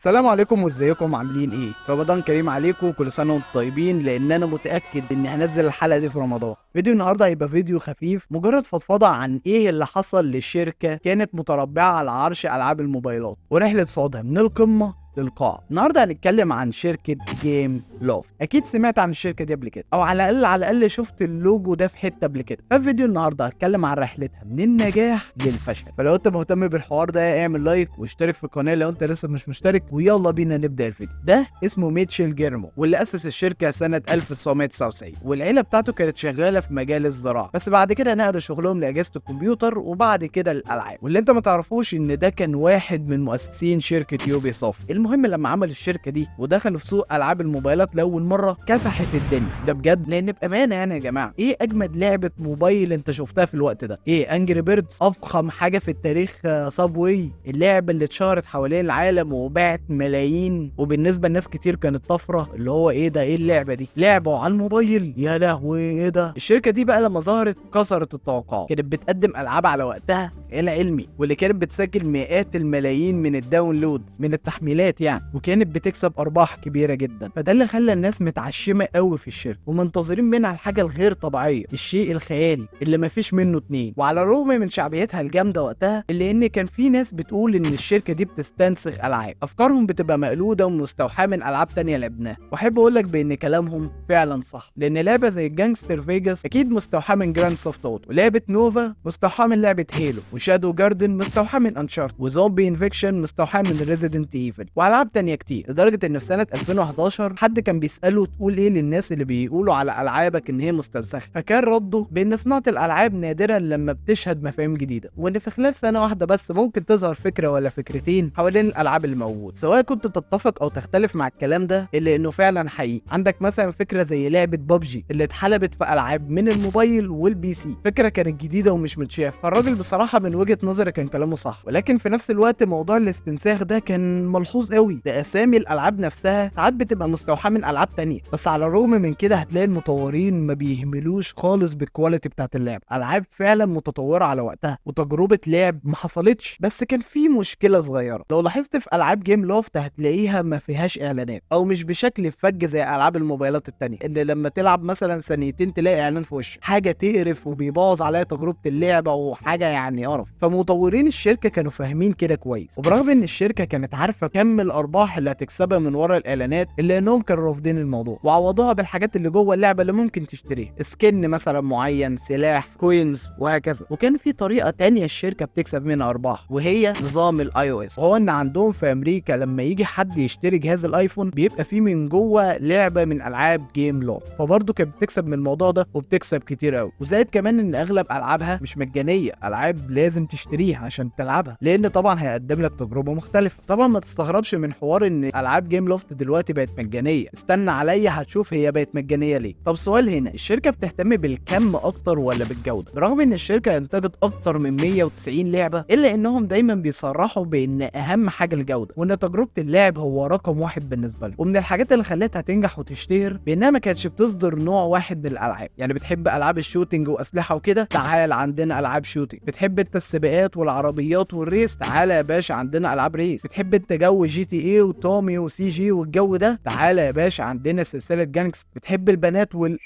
السلام عليكم وازيكم عاملين ايه؟ رمضان كريم عليكم وكل سنه وانتم طيبين، لان انا متاكد اني هنزل الحلقه دي في رمضان. فيديو النهارده هيبقى فيديو خفيف، مجرد فضفضه عن ايه اللي حصل للشركه كانت متربعه على عرش العاب الموبايلات ورحله صعودها من القمه للقاع. النهارده هنتكلم عن شركه جيم لوفت. اكيد سمعت عن الشركه دي قبل كده، او على الاقل شفت اللوجو ده في حته قبل كده. ففي فيديو النهارده هتكلم عن رحلتها من النجاح للفشل. فلو انت مهتم بالحوار ده اعمل لايك واشترك في القناه لو انت لسه مش مشترك، ويلا بينا نبدا الفيديو. ده اسمه ميتشل جيرمو، واللي اسس الشركه سنه 1999، والعيله بتاعته كانت شغاله في مجال الزراعه، بس بعد كده نقلوا شغلهم لاجهزه الكمبيوتر وبعد كده الالعاب. واللي انت ما تعرفوش ان ده كان واحد من مؤسسين شركه يوبي سوفت. المهم لما عمل الشركه دي ودخلوا في سوق العاب الموبايلات لاول مره كسحت الدنيا. ده بجد، لان بامانه يعني يا جماعه، ايه اجمد لعبه موبايل انت شفتها في الوقت ده؟ ايه انجري بيردز؟ افخم حاجه في التاريخ صابوي، اللعبه اللي اتشهرت حوالين العالم وباعت ملايين، وبالنسبه لناس كتير كانت طفره. اللي هو ايه ده؟ ايه اللعبه دي؟ لعبه على الموبايل؟ يا لهوي ايه ده! الشركه دي بقى لما ظهرت كسرت التوقعات. كانت بتقدم العاب على وقتها العلمي، واللي كانت بتسجل مئات الملايين من الداونلودز من التحميلات يعني، وكانت بتكسب ارباح كبيره جدا. فده اللي خلى الناس متعشمه قوي في الشركه ومنتظرين منها الحاجه الغير طبيعيه، الشيء الخيالي اللي مفيش منه اتنين. وعلى الرغم من شعبيتها الجامده وقتها، الا ان كان في ناس بتقول ان الشركه دي بتستنسخ العاب، افكارهم بتبقى مقلوده ومستوحاه من العاب تانية لعبناها. واحب اقول لك بان كلامهم فعلا صح، لان لعبه زي جانجستر فيجاس اكيد مستوحاه من جراند ثيفت اوتو، ولعبه نوفا مستوحاه من لعبه هيلو، وشادو جاردن مستوحاه من انشارت، وزومبي انفكشن مستوحاه من ريزيدنت ايفل، والعاب تانية كتير. لدرجه ان في سنه 2011 حد كان بيساله تقول ايه للناس اللي بيقولوا على العابك ان هي مستنسخه، فكان رده بان صناعه الالعاب نادرا لما بتشهد مفاهيم جديده، وان في خلال سنه واحده بس ممكن تظهر فكره ولا فكرتين حوالين الالعاب الموجوده. سواء كنت تتفق او تختلف مع الكلام ده، الا انه فعلا حقيقي. عندك مثلا فكره زي لعبه ببجي اللي اتحلبت في العاب من الموبايل والبي سي، فكره كانت جديده ومش متشاف. فالراجل بصراحه من وجهه نظري كان كلامه صح، ولكن في نفس الوقت موضوع الاستنساخ ده كان ملحوظ قوي. ده اسامي الالعاب نفسها ساعات بتبقى مستوحاه من العاب تانية، بس على الرغم من كده هتلاقي المطورين ما بيهملوش خالص بالكواليتي بتاعت اللعب. العاب فعلا متطوره على وقتها وتجربه لعب ما حصلتش. بس كان في مشكله صغيره، لو لاحظت في العاب جيم لوفت هتلاقيها ما فيهاش اعلانات، او مش بشكل فج زي العاب الموبايلات التانية اللي لما تلعب مثلا ثانيتين تلاقي اعلان في وشك. حاجه تقرف وبيبوظ عليها تجربه اللعبه، وحاجه يعني قرف. فمطورين الشركه كانوا فاهمين كده كويس، وبرغم ان الشركه كانت عارفه كم الارباح اللي هتكسبها من ورا الاعلانات، الا انهم كانوا رافضين الموضوع وعوضوها بالحاجات اللي جوه اللعبه اللي ممكن تشتريها، سكن مثلا معين، سلاح، كوينز، وهكذا. وكان في طريقه تانية الشركه بتكسب منها ارباح، وهي نظام الاي او اس. وهو ان عندهم في امريكا لما يجي حد يشتري جهاز الايفون بيبقى فيه من جوه لعبه من العاب جيم لوفت، فبرضه كانت بتكسب من الموضوع ده وبتكسب كتير قوي. وزائد كمان ان اغلب العابها مش مجانيه، العاب لازم تشتريها عشان تلعبها، لان طبعا هيقدم لك تجربه مختلفه. طبعا ما تستغربش من حوار ان العاب جيم لوفت دلوقتي بقت مجانيه، استنى عليا هتشوف هي بقت مجانيه ليه. طب سؤال هنا، الشركه بتهتم بالكم اكتر ولا بالجوده؟ برغم ان الشركه انتجت اكتر من 190 لعبه، الا انهم دايما بيصرحوا بان اهم حاجه الجوده، وان تجربه اللعب هو رقم واحد بالنسبه لهم. ومن الحاجات اللي خلتها تنجح وتشتهر بانها ما كانتش بتصدر نوع واحد من الالعاب. يعني بتحب العاب الشوتينج واسلحه وكده، تعال عندنا العاب شوتينج. بتحب انت السباقات والعربيات والريس، تعالى يا باشا عندنا العاب ريس. بتحب انت جو جي تي اي وتومي وسي جي والجو ده، تعالى يا باشا عندنا سلسله جانكس. بتحب البنات ايه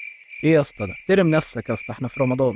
يا اسطى ده؟ احترم نفسك يا اسطى، احنا في رمضان.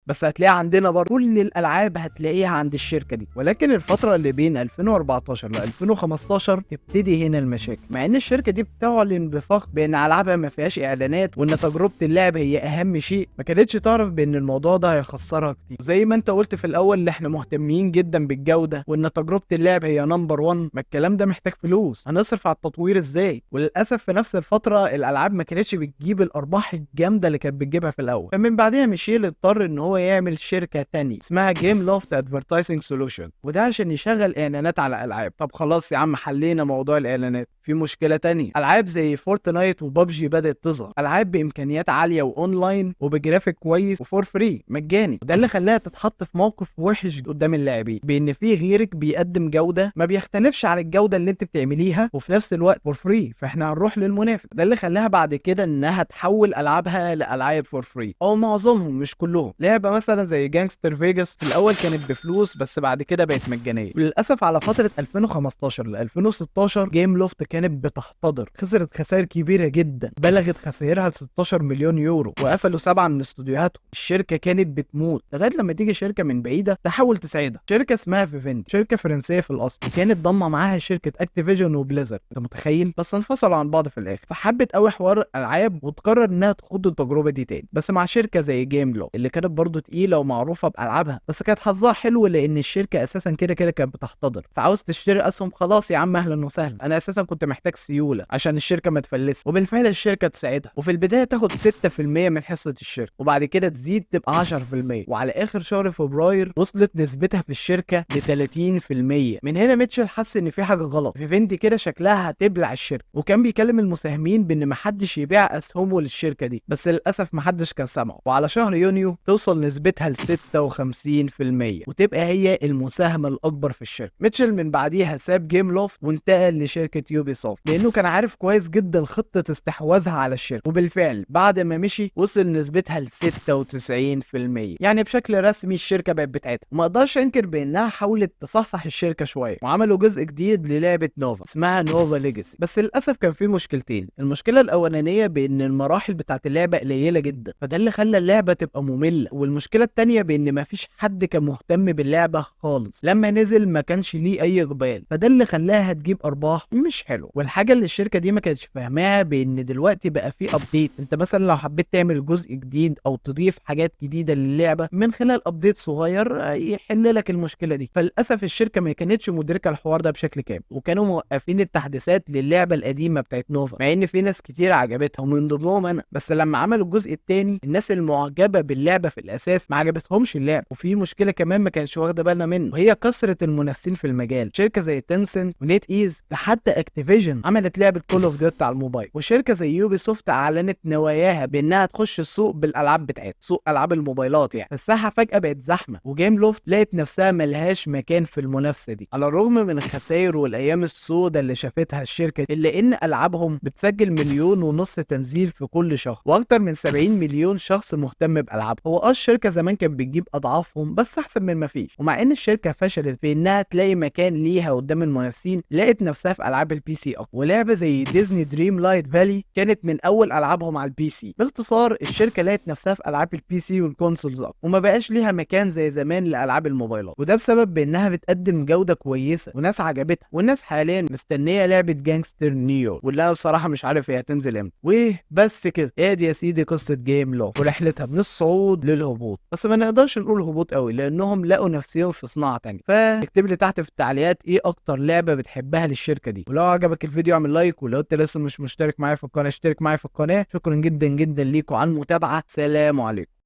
بس هتلاقيها عندنا برضه، كل الالعاب هتلاقيها عند الشركه دي. ولكن الفتره اللي بين 2014 ل 2015 تبتدي هنا المشاكل، مع ان الشركه دي بتعلن بفخر بان العابها ما فيهاش اعلانات، وان تجربه اللعب هي اهم شيء. ما كانتش تعرف بان الموضوع ده هيخسرها كتير. زي ما انت قلت في الاول اللي احنا مهتمين جدا بالجوده، وان تجربه اللعب هي نمبر 1، ما الكلام ده محتاج فلوس، هنصرف على التطوير ازاي؟ وللاسف في نفس الفتره الالعاب ما كانتش بتجيب الارباح الجامده اللي كانت بتجيبها في الاول. فمن بعدها ميشيل اضطر ان هو يعمل شركه تانية اسمها جيم لوفت ادفرتايزنج سولوشن، وده عشان يشغل اعلانات على العاب. طب خلاص يا عم حلينا موضوع الاعلانات، في مشكله تانية. العاب زي فورتنايت وبابجي بدات تظهر، العاب بامكانيات عاليه واونلاين وبجرافيك كويس وفور فري مجاني. وده اللي خلاها تتحط في موقف وحش قدام اللاعبين، بان في غيرك بيقدم جوده ما بيختلفش عن الجوده اللي انت بتعمليها وفي نفس الوقت فور فري، فاحنا هنروح للمنافس. ده اللي خلاها بعد كده انها تحول العابها لالعاب فور فري، او معظمهم مش كلهم. لعبه لعبه مثلا زي جانجستر فيجاس في الاول كانت بفلوس بس بعد كده بقت مجانيه، وللاسف على فتره 2015 ل 2016 جيم لوفت كانت بتحتضر، خسرت خسائر كبيره جدا بلغت خسائرها ل 16 مليون يورو، وقفلوا 7 من استوديوهاتهم. الشركه كانت بتموت لغايه لما تيجي شركه من بعيده تحاول تساعدها، شركه اسمها فيفنت، شركه فرنسيه في الاصل، كانت ضامه معاها شركه اكتيفيجن وبليزرد، انت متخيل؟ بس انفصلوا عن بعض في الاخر، فحبت قوي حوار الالعاب وتقرر انها تخوض التجربه دي تاني، بس مع شركه زي جيم لو اللي كانت برضو تقيله ومعروفه بالعابها، بس كانت حظها حلو لان الشركه اساسا كده كده كانت بتحتضر، فعاوز تشتري اسهم، خلاص يا عم اهلا وسهلا، انا اساسا كنت محتاج سيوله عشان الشركه ما تفلس، وبالفعل الشركه تساعدها، وفي البدايه تاخد 6% من حصه الشركه، وبعد كده تزيد تبقى 10%، وعلى اخر شهر فبراير وصلت نسبتها في الشركه ل 30%. من هنا ميتشل حس ان في حاجه غلط، فيفندي كده شكلها هتبلع الشركه، وكان بيكلم المساهمين بان محدش يبيع اسهمه للشركه دي، بس للاسف محدش كان سامعه، وعلى شهر يونيو توصل نسبتها ل 56% وتبقى هي المساهمه الاكبر في الشركه. ميتشل من بعديها ساب جيم لوفت وانتقل لشركه يوبي سوفت، لانه كان عارف كويس جدا خطه استحواذها على الشركه، وبالفعل بعد ما مشي وصل نسبتها ل 96%، يعني بشكل رسمي الشركه بقت بتاعتها. وما اقدرش انكر بانها حاولت تصحصح الشركه شويه، وعملوا جزء جديد للعبه نوفا اسمها نوفا ليجاسي، بس للاسف كان في مشكلتين. المشكله الاولانيه بان المراحل بتاعت اللعبه قليله جدا، فده اللي خلى اللعبه تبقى ممله، والمشكله الثانيه بان مفيش حد كان مهتم باللعبه خالص، لما نزل ما كانش ليه اي اقبال، فده اللي خلاها تجيب ارباح مش حلو. والحاجه اللي الشركه دي ما كانتش فاهماها بان دلوقتي بقى في ابديت، انت مثلا لو حبيت تعمل جزء جديد او تضيف حاجات جديده للعبه من خلال ابديت صغير يحل لك المشكله دي، فللاسف الشركه ما كانتش مدركه الحوار ده بشكل كامل، وكانوا موقفين التحديثات للعبه القديمه بتاعت نوفا، مع ان في ناس كتير عجبتها ومن ضمنهم انا، بس لما عملوا الجزء الثاني الناس المعجبه باللعبه في الاساس ما عجبتهمش اللعبه. وفي مشكله كمان ما كانش واخده بالنا منه، وهي كثره المنافسين في المجال، شركه زي تنسنت ونيت ايز حتى اكتيفيجن عملت لعبه كول اوف ديوتي على الموبايل، وشركه زي يوبي سوفت اعلنت نواياها بانها تخش السوق بالالعاب بتاعتها، سوق العاب الموبايلات يعني، فالساحه فجاه بقت زحمه، وجيم لوفت لقت نفسها ملهاش مكان في المنافسه دي، على الرغم من الخسائر والايام السوداء اللي شافتها الشركه، الا ان العابهم بتسجل 1.5 مليون تنزيل في كل شهر، واكتر من 70 مليون شخص مهتم بالعابهم. هو الشركه زمان كانت بتجيب اضعافهم بس احسن من ما فيش، ومع ان الشركه فشلت في انها تلاقي مكان ليها قدام المنافسين، لقت نفسها في العاب البي سي اكتر، ولعبه زي ديزني دريم لايت فالي كانت من اول العابهم على البي سي. باختصار الشركه لقت نفسها في العاب البي سي والكونسولز اكتر، وما بقاش ليها مكان زي زمان لالعاب الموبايلات، وده بسبب بانها بتقدم جوده كويسه وناس عجبتها، والناس حاليا مستنيه لعبه جانجستر نيو، واللي انا بصراحه مش عارف هي هتنزل امتى. وبس كده، ادي يا سيدي قصه جيم لو ورحلتها من الصعود للهبوط، بس ما نقدرش نقول هبوط قوي لانهم لقوا نفسهم في صناعه تانية. فاكتب لي تحت في التعليقات ايه اكتر لعبه بتحبها للشركه دي، ولو عجبك الفيديو اعمل لايك، ولو انت لسه مش مشترك معايا في القناه اشترك معايا في القناه. شكرا جدا جدا ليكم على المتابعه، سلام عليكم.